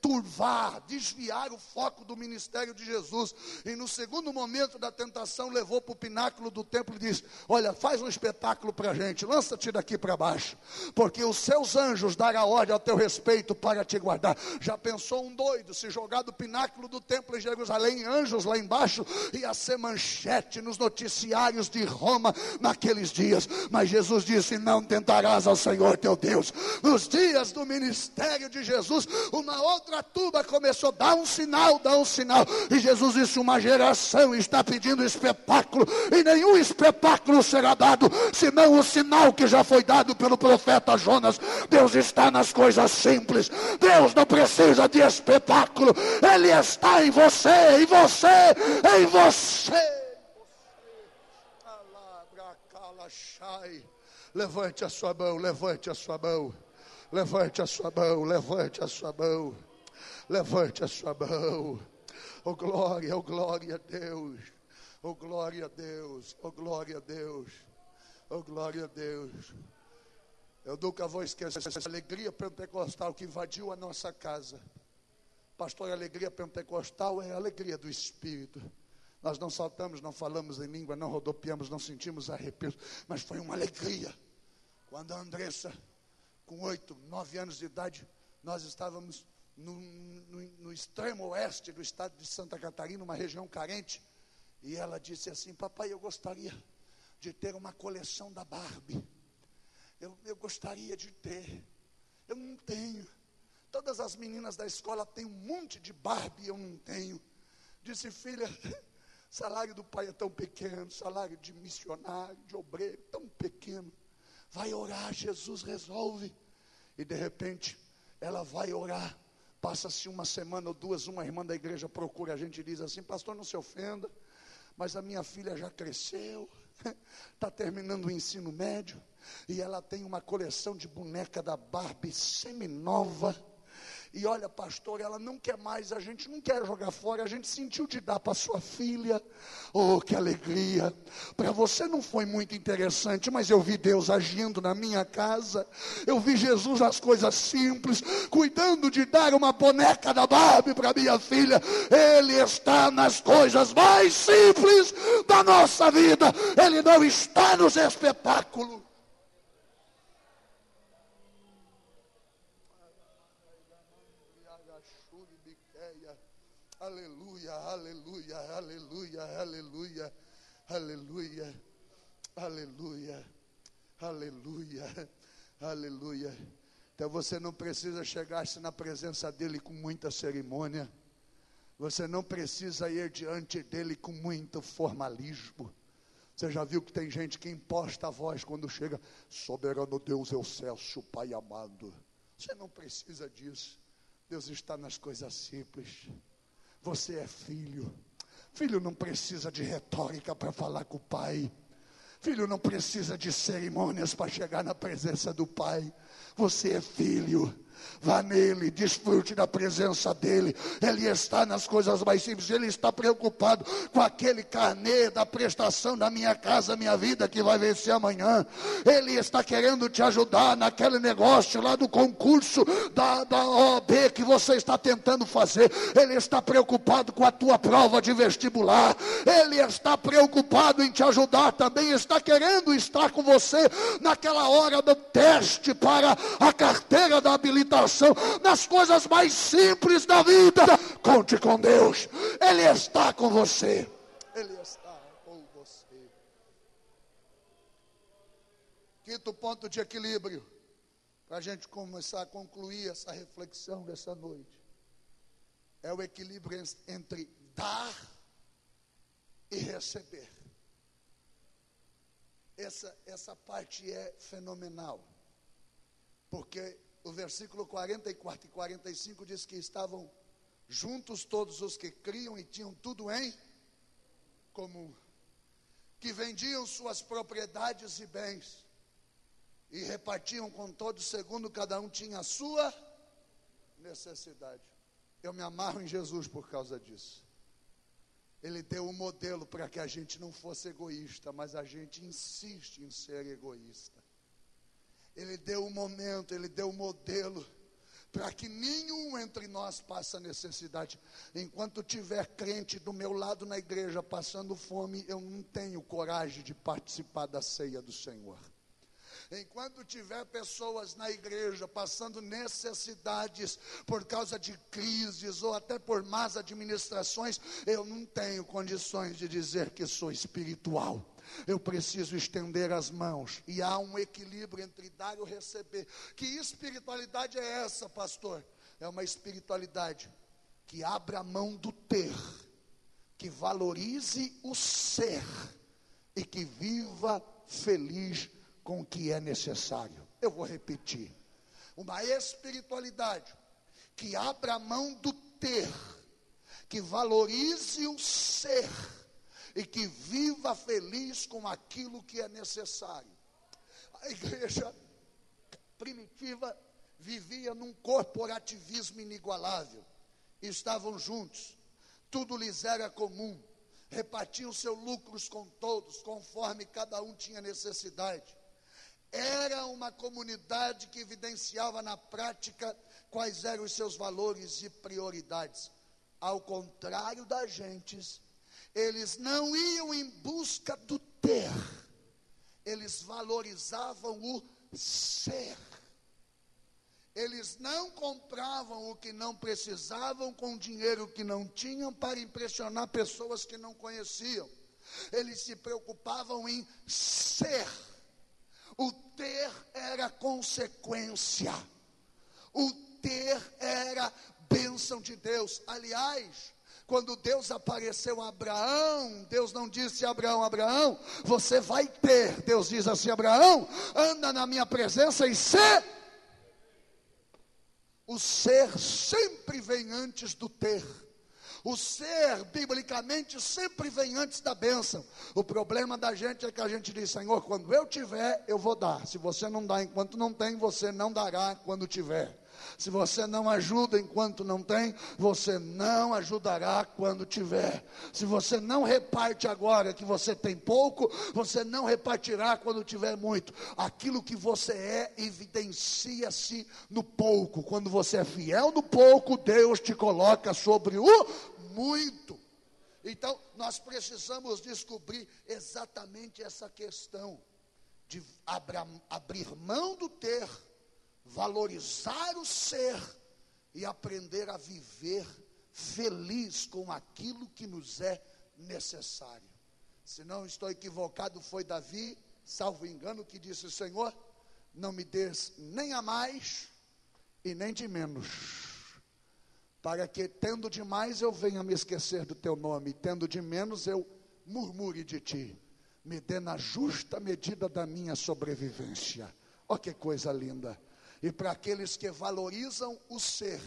turvar, desviar o foco do ministério de Jesus, e no segundo momento da tentação levou para o pináculo do templo e disse: olha, faz um espetáculo para a gente, lança-te daqui para baixo, porque os seus anjos dar a ordem a teu respeito para te guardar. Já pensou um doido se jogar do pináculo do templo em Jerusalém, anjos lá embaixo, ia ser manchete nos noticiários de Roma naqueles dias. Mas Jesus disse: não tentarás ao Senhor teu Deus. Nos dias do ministério de Jesus, uma outra turba começou: dá um sinal, dá um sinal. E Jesus disse: uma geração está pedindo espetáculo, e nenhum espetáculo será dado, senão o sinal que já foi dado pelo profeta Jonas. Deus está nas coisas simples. Deus não precisa de espetáculo. Ele está em você, em você, em você. Levante a sua mão, levante a sua mão, levante a sua mão, levante a sua mão, levante a sua mão. Oh glória a Deus, oh glória a Deus, oh glória a Deus, oh glória a Deus. Eu nunca vou esquecer essa alegria pentecostal que invadiu a nossa casa. Pastor, a alegria pentecostal é a alegria do Espírito. Nós não saltamos, não falamos em língua, não rodopiamos, não sentimos arrepios, mas foi uma alegria. Quando a Andressa, com 8, 9 anos de idade, nós estávamos no extremo oeste do estado de Santa Catarina, uma região carente, e ela disse assim: papai, eu gostaria de ter uma coleção da Barbie. Eu gostaria de ter. Eu não tenho. Todas as meninas da escola têm um monte de Barbie, eu não tenho. Disse: filha, salário do pai é tão pequeno, salário de missionário, de obreiro, tão pequeno. Vai orar, Jesus resolve. E de repente, ela vai orar. Passa-se uma semana ou duas, uma irmã da igreja procura a gente e diz assim: pastor, não se ofenda, mas a minha filha já cresceu, está terminando o ensino médio, e ela tem uma coleção de boneca da Barbie seminova. E olha, pastor, ela não quer mais, a gente não quer jogar fora, a gente sentiu de dar para sua filha. Oh, que alegria! Para você não foi muito interessante, mas eu vi Deus agindo na minha casa. Eu vi Jesus nas coisas simples, cuidando de dar uma boneca da Barbie para minha filha. Ele está nas coisas mais simples da nossa vida. Ele não está nos espetáculos. Aleluia, aleluia, aleluia, aleluia, aleluia, aleluia, aleluia, aleluia. Então você não precisa chegar-se na presença dele com muita cerimônia. Você não precisa ir diante dele com muito formalismo. Você já viu que tem gente que imposta a voz quando chega: soberano Deus, excelso, Pai amado. Você não precisa disso. Deus está nas coisas simples. Você é filho. Filho não precisa de retórica para falar com o pai. Filho não precisa de cerimônias para chegar na presença do pai. Você é filho. Vá nele, desfrute da presença dele. Ele está nas coisas mais simples. Ele está preocupado com aquele carnê da prestação da minha casa, minha vida, que vai vencer amanhã. Ele está querendo te ajudar naquele negócio lá do concurso da OAB que você está tentando fazer. Ele está preocupado com a tua prova de vestibular. Ele está preocupado em te ajudar também. Está querendo estar com você naquela hora do teste para a carteira da habilitação. Nas coisas mais simples da vida. Conte com Deus. Ele está com você. Ele está com você. Quinto ponto de equilíbrio, para a gente começar a concluir essa reflexão dessa noite, é o equilíbrio entre dar e receber. Essa parte é fenomenal, porque o versículo 44 e 45 diz que estavam juntos todos os que criam e tinham tudo em comum, que vendiam suas propriedades e bens e repartiam com todos segundo cada um tinha a sua necessidade. Eu me amarro em Jesus por causa disso. Ele deu um modelo para que a gente não fosse egoísta, mas a gente insiste em ser egoísta. Ele deu um momento, ele deu um modelo para que nenhum entre nós passe necessidade. Enquanto tiver crente do meu lado na igreja passando fome, eu não tenho coragem de participar da ceia do Senhor. Enquanto tiver pessoas na igreja passando necessidades por causa de crises ou até por más administrações, eu não tenho condições de dizer que sou espiritual. Eu preciso estender as mãos, e há um equilíbrio entre dar e receber. Que espiritualidade é essa, pastor? É uma espiritualidade que abra a mão do ter, que valorize o ser e que viva feliz com o que é necessário. Eu vou repetir: uma espiritualidade que abra a mão do ter, que valorize o ser e que viva feliz com aquilo que é necessário. A igreja primitiva vivia num corporativismo inigualável. Estavam juntos, tudo lhes era comum, repartiam seus lucros com todos, conforme cada um tinha necessidade. Era uma comunidade que evidenciava na prática quais eram os seus valores e prioridades. Ao contrário das gentes, eles não iam em busca do ter, eles valorizavam o ser. Eles não compravam o que não precisavam com dinheiro que não tinham para impressionar pessoas que não conheciam. Eles se preocupavam em ser. O ter era consequência. O ter era bênção de Deus. Aliás, quando Deus apareceu a Abraão, Deus não disse a Abraão: Abraão, você vai ter. Deus diz assim: Abraão, anda na minha presença e ser. O ser sempre vem antes do ter. O ser, biblicamente, sempre vem antes da bênção. O problema da gente é que a gente diz: Senhor, quando eu tiver, eu vou dar. Se você não dá enquanto não tem, você não dará quando tiver. Se você não ajuda enquanto não tem, você não ajudará quando tiver. Se você não reparte agora que você tem pouco, você não repartirá quando tiver muito. Aquilo que você é, evidencia-se no pouco. Quando você é fiel no pouco, Deus te coloca sobre o muito. Então, nós precisamos descobrir exatamente essa questão de abrir mão do ter, valorizar o ser e aprender a viver feliz com aquilo que nos é necessário. Se não estou equivocado, foi Davi, salvo engano, que disse: Senhor, não me des nem a mais e nem de menos, para que tendo de mais eu venha me esquecer do teu nome, tendo de menos eu murmure de ti. Me dê na justa medida da minha sobrevivência. Ó, que coisa linda. E para aqueles que valorizam o ser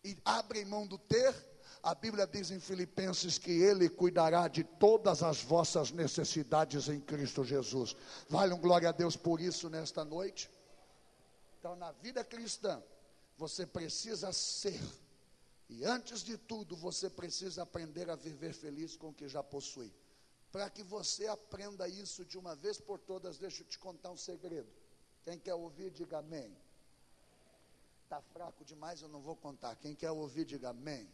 e abrem mão do ter, a Bíblia diz em Filipenses que Ele cuidará de todas as vossas necessidades em Cristo Jesus. Vale um glória a Deus por isso nesta noite. Então, na vida cristã, você precisa ser. E antes de tudo, você precisa aprender a viver feliz com o que já possui. Para que você aprenda isso de uma vez por todas, deixa eu te contar um segredo. Quem quer ouvir, diga amém. Está fraco demais, eu não vou contar. Quem quer ouvir, diga amém.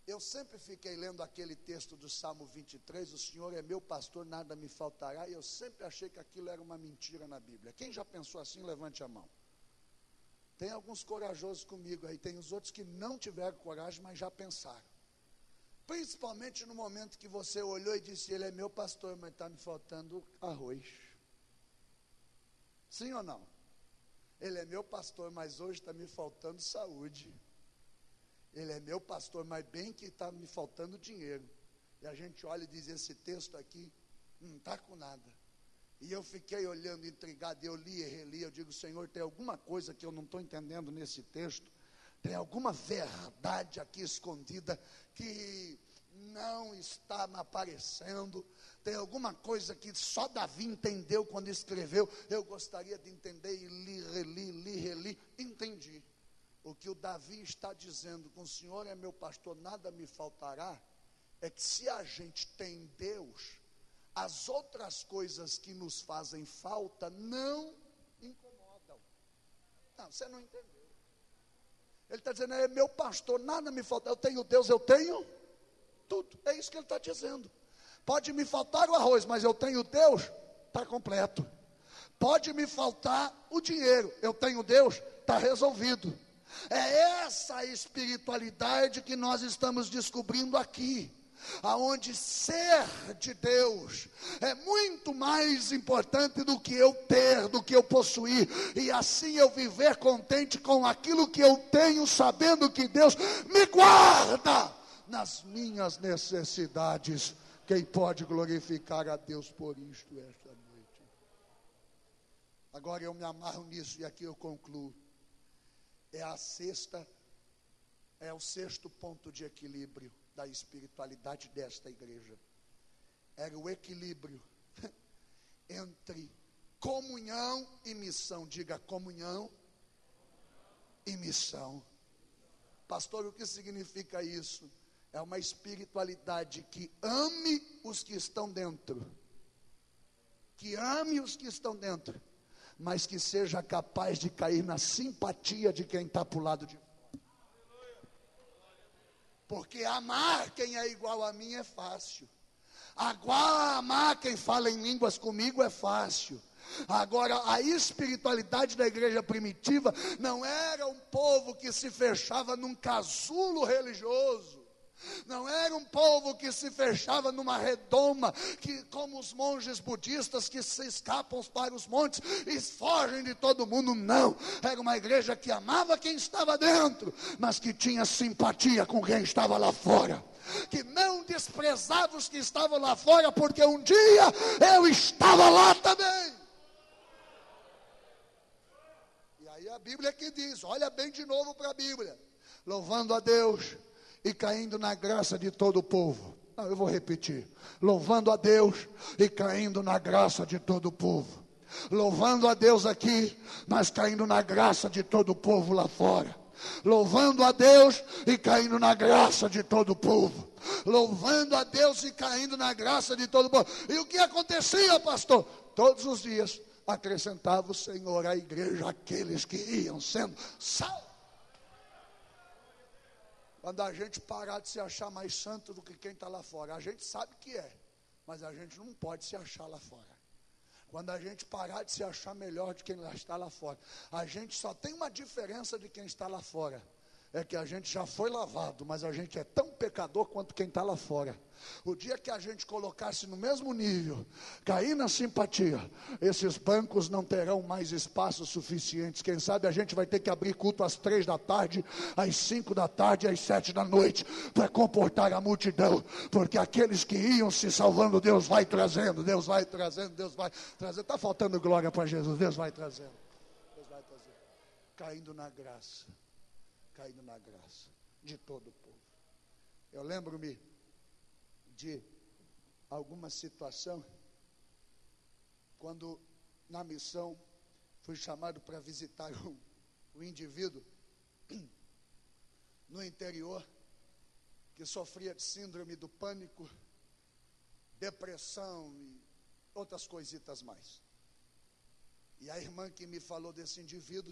Eu sempre fiquei lendo aquele texto do Salmo 23, o Senhor é meu pastor, nada me faltará, e eu sempre achei que aquilo era uma mentira na Bíblia. Quem já pensou assim, levante a mão. Tem alguns corajosos comigo aí, tem os outros que não tiveram coragem, mas já pensaram. Principalmente no momento que você olhou e disse: Ele é meu pastor, mas está me faltando arroz. Sim ou não? Ele é meu pastor, mas hoje está me faltando saúde. Ele é meu pastor, mas bem que está me faltando dinheiro. E a gente olha e diz: esse texto aqui não está com nada. E eu fiquei olhando, intrigado, eu li e reli, eu digo: Senhor, tem alguma coisa que eu não estou entendendo nesse texto? Tem alguma verdade aqui escondida que não está me aparecendo? Tem alguma coisa que só Davi entendeu quando escreveu? Eu gostaria de entender, e li, reli, entendi. O que o Davi está dizendo, com o Senhor é meu pastor, nada me faltará, é que se a gente tem Deus, as outras coisas que nos fazem falta não incomodam. Não, você não entendeu. Ele está dizendo: é meu pastor, nada me falta. Eu tenho Deus, eu tenho tudo. É isso que ele está dizendo. Pode me faltar o arroz, mas eu tenho Deus, está completo. Pode me faltar o dinheiro, eu tenho Deus, está resolvido. É essa a espiritualidade que nós estamos descobrindo aqui, aonde ser de Deus é muito mais importante do que eu ter, do que eu possuir, e assim eu viver contente com aquilo que eu tenho, sabendo que Deus me guarda nas minhas necessidades. Quem pode glorificar a Deus por isto esta noite? Agora eu me amarro nisso e aqui eu concluo. É o sexto ponto de equilíbrio da espiritualidade desta igreja. Era o equilíbrio entre comunhão e missão. Diga, comunhão e missão. Pastor, o que significa isso? É uma espiritualidade que ame os que estão dentro. Que ame os que estão dentro, mas que seja capaz de cair na simpatia de quem está para o lado de fora. Porque amar quem é igual a mim é fácil. Agora, amar quem fala em línguas comigo é fácil. Agora, a espiritualidade da igreja primitiva não era um povo que se fechava num casulo religioso. Não era um povo que se fechava numa redoma, que, como os monges budistas que se escapam para os montes e fogem de todo mundo. Não, era uma igreja que amava quem estava dentro, mas que tinha simpatia com quem estava lá fora, que não desprezava os que estavam lá fora, porque um dia eu estava lá também. E aí a Bíblia que diz, olha bem de novo para a Bíblia, louvando a Deus e caindo na graça de todo o povo. Não, eu vou repetir. Louvando a Deus e caindo na graça de todo o povo. Louvando a Deus aqui, mas caindo na graça de todo o povo lá fora. Louvando a Deus e caindo na graça de todo o povo. Louvando a Deus e caindo na graça de todo o povo. E o que acontecia, pastor? Todos os dias acrescentava o Senhor à igreja aqueles que iam sendo salvos. Quando a gente parar de se achar mais santo do que quem está lá fora, a gente sabe que é, mas a gente não pode se achar lá fora. Quando a gente parar de se achar melhor de quem está lá fora, a gente só tem uma diferença de quem está lá fora, é que a gente já foi lavado, mas a gente é tão pecador quanto quem está lá fora. O dia que a gente colocasse no mesmo nível, cair na simpatia, esses bancos não terão mais espaço suficiente. Quem sabe a gente vai ter que abrir culto às 3 da tarde, às 5 da tarde, às 7 da noite, para comportar a multidão, porque aqueles que iam se salvando, Deus vai trazendo, Deus vai trazendo, Deus vai trazendo. Está faltando glória para Jesus, Deus vai trazendo, Deus vai trazendo, caindo na graça de todo o povo. Eu lembro-me de alguma situação, quando na missão fui chamado para visitar um indivíduo no interior, que sofria de síndrome do pânico, depressão e outras coisitas mais. E a irmã que me falou desse indivíduo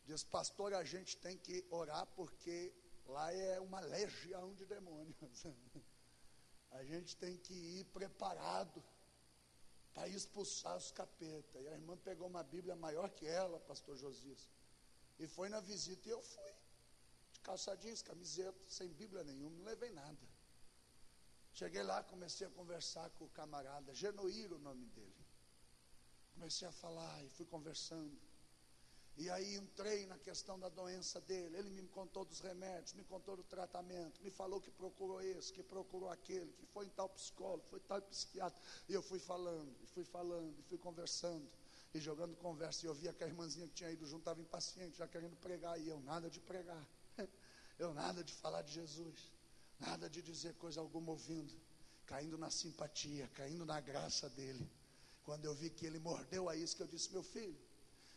diz: pastor, a gente tem que orar porque lá é uma legião de demônios. A gente tem que ir preparado para expulsar os capetas. E a irmã pegou uma Bíblia maior que ela, pastor Josias, e foi na visita. E eu fui de calça jeans, camiseta, sem Bíblia nenhuma, não levei nada. Cheguei lá, comecei a conversar com o camarada, Genoir o nome dele. Comecei a falar e fui conversando. E aí entrei na questão da doença dele. Ele me contou dos remédios, me contou do tratamento, me falou que procurou esse, que procurou aquele, que foi em tal psicólogo, foi em tal psiquiatra. E eu fui falando, e fui conversando, e jogando conversa. E eu via que a irmãzinha que tinha ido junto estava impaciente, já querendo pregar. E eu nada de pregar, eu nada de falar de Jesus, nada de dizer coisa alguma ouvindo, caindo na simpatia, caindo na graça dele. Quando eu vi que ele mordeu a isca, eu disse: meu filho,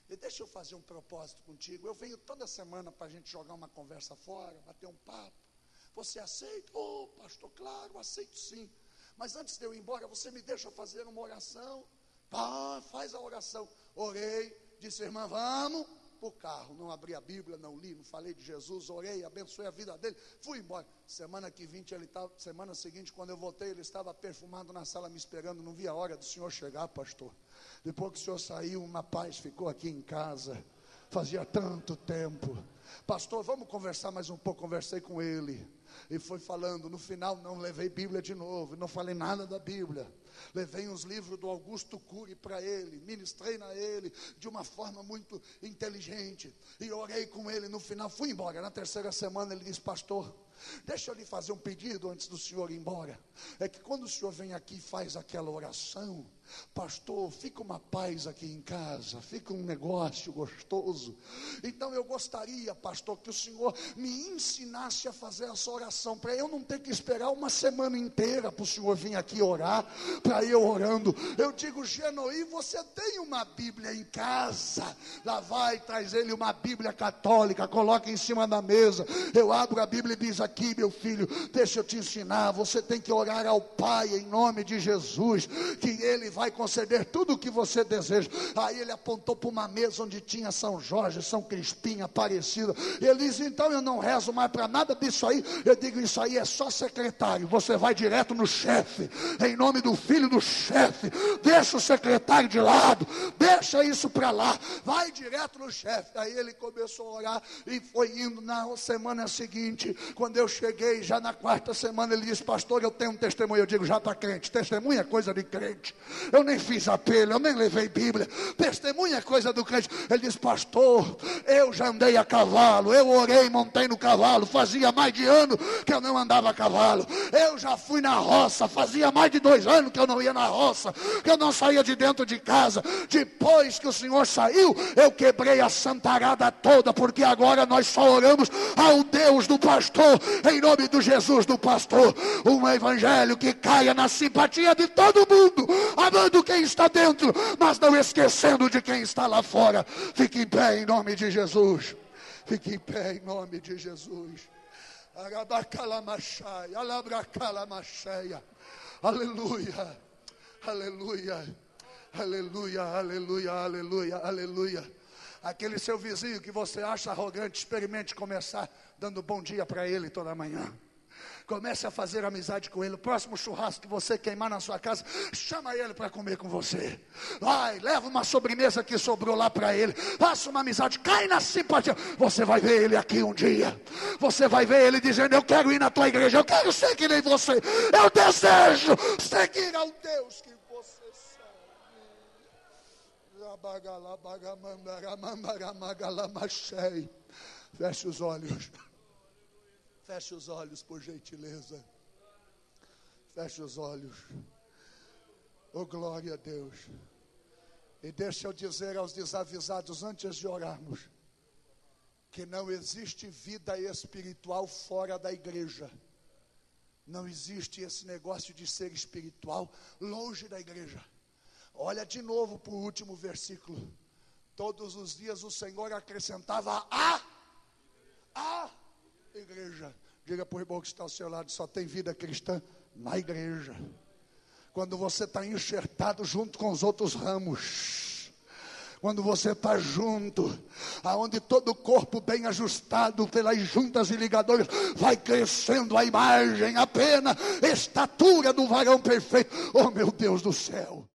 e deixa eu fazer um propósito contigo. Eu venho toda semana para a gente jogar uma conversa fora, bater um papo. Você aceita? Oh, pastor, claro, aceito sim. Mas antes de eu ir embora, você me deixa fazer uma oração? Faz a oração. Orei, disse: irmã, vamos. para o carro, não abri a Bíblia, não li, não falei de Jesus, orei, abençoei a vida dele, fui embora. Semana seguinte, quando eu voltei, ele estava perfumado na sala me esperando, não vi a hora do senhor chegar, pastor. Depois que o senhor saiu, uma paz ficou aqui em casa, fazia tanto tempo. Pastor, vamos conversar mais um pouco. Conversei com ele, e foi falando. No final não levei Bíblia de novo, não falei nada da Bíblia. Levei uns livros do Augusto Cury para ele, ministrei na ele de uma forma muito inteligente, e orei com ele. No final fui embora. Na terceira semana ele disse: pastor, deixa eu lhe fazer um pedido antes do senhor ir embora. É que quando o senhor vem aqui e faz aquela oração, pastor, fica uma paz aqui em casa, fica um negócio gostoso. Então eu gostaria, pastor, que o senhor me ensinasse a fazer essa oração, para eu não ter que esperar uma semana inteira para o senhor vir aqui orar, para eu orando. Eu digo: Genoí, você tem uma Bíblia em casa? Lá vai, traz ele uma Bíblia católica, coloca em cima da mesa. Eu abro a Bíblia e diz: aqui, meu filho, deixa eu te ensinar, você tem que orar ao Pai em nome de Jesus, que Ele vai conceder tudo o que você deseja. Aí ele apontou para uma mesa onde tinha São Jorge, São Crispim, Aparecida. Ele diz: então eu não rezo mais para nada disso aí. Eu digo: isso aí é só secretário, você vai direto no chefe, em nome do filho do chefe. Deixa o secretário de lado, deixa isso para lá, vai direto no chefe. Aí ele começou a orar e foi indo. Na semana seguinte, quando eu cheguei, já na quarta semana, ele disse: pastor, eu tenho um testemunho. Eu digo: já está crente, testemunho é coisa de crente. Eu nem fiz apelo, eu nem levei Bíblia, testemunho é coisa do crente. Ele disse: pastor, eu já andei a cavalo, eu orei, montei no cavalo, fazia mais de ano que eu não andava a cavalo. Eu já fui na roça, fazia mais de 2 anos que eu não ia na roça, que eu não saía de dentro de casa. Depois que o senhor saiu, eu quebrei a santarada toda, porque agora nós só oramos ao Deus do pastor, em nome do Jesus do pastor. Um evangelho que caia na simpatia de todo mundo, amando quem está dentro, mas não esquecendo de quem está lá fora. Fique em pé em nome de Jesus. Fique em pé em nome de Jesus. Aleluia, aleluia, aleluia, aleluia, aleluia, aleluia. Aquele seu vizinho que você acha arrogante, experimente começar dando bom dia para ele toda manhã. Comece a fazer amizade com ele. O próximo churrasco que você queimar na sua casa, chama ele para comer com você. Vai, leva uma sobremesa que sobrou lá para ele. Faça uma amizade, cai na simpatia. Você vai ver ele aqui um dia. Você vai ver ele dizendo: eu quero ir na tua igreja, eu quero ser que nem você. Eu desejo seguir ao Deus que você serve. Feche os olhos. Feche os olhos, por gentileza. Feche os olhos. Oh, glória a Deus. E deixa eu dizer aos desavisados, antes de orarmos, que não existe vida espiritual fora da igreja. Não existe esse negócio de ser espiritual longe da igreja. Olha de novo para o último versículo. Todos os dias o Senhor acrescentava a igreja. Diga para o irmão que está ao seu lado: só tem vida cristã na igreja. Quando você está enxertado junto com os outros ramos, quando você está junto, aonde todo o corpo bem ajustado pelas juntas e ligadores, vai crescendo a imagem, a pena, estatura do varão perfeito. Oh, meu Deus do céu!